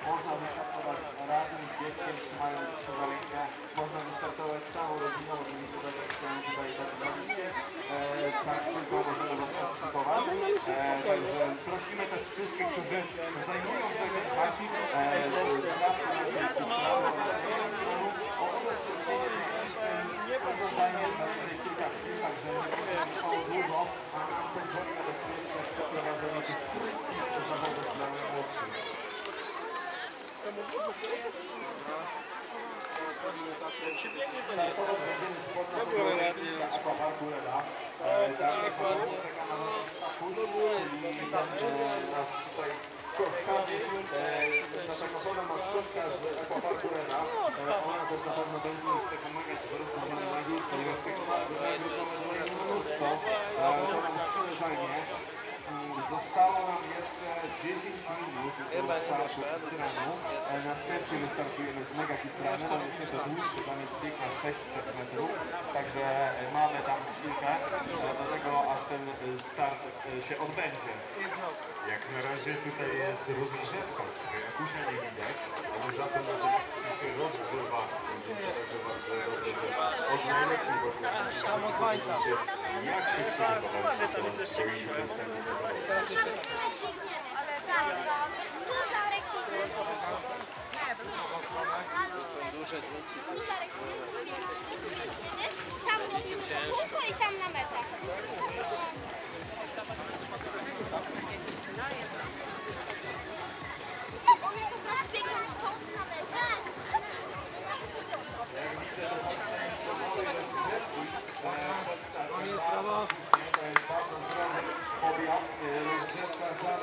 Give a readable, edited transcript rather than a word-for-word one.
Można wystartować razem z dzieckiem, trzymając się za rękę. Można wystartować całą rodziną, oczywiście tak jak chciałem tutaj zaczynaliście. Tak tylko możemy was klasyfikować. Także prosimy też wszystkich, którzy zajmują się edukacją o udostępnienie oglądania kilka chwil, także nie trwało długo, a pozwoli na bezpieczne przeprowadzenie tych krótkich zawodów dla młodszych. Startować będziemy spod Aquaparku Reda. Tam jest taka nazwa Stakus, czyli nasz tutaj nasza kochana maskotka z Aquaparku Reda. Ona też na pewno będzie pomagać w rozpoznawaniu, ponieważ tych nagród mamy mnóstwo. To nam przyleżanie. Zostało nam jeszcze 10 minut do startu Kidsrunu. Następnie wystartujemy z Mega Kidsrunem. To jest nieco dłuższy, tam jest bieg na 600 metrów. Także mamy tam chwilkę do tego, aż ten start się odbędzie. Jak na razie tutaj jest rozgrzewka, Jakusia nie widać, ale za to na tym się rozgrzewa. Od najlepszych właśnie jak się przygotować do swoich występów. Tam robimy kółko i tam na metrach. One po prostu biegną stąd na metrach. To jest bardzo zdrowy objazd, rozgrzewka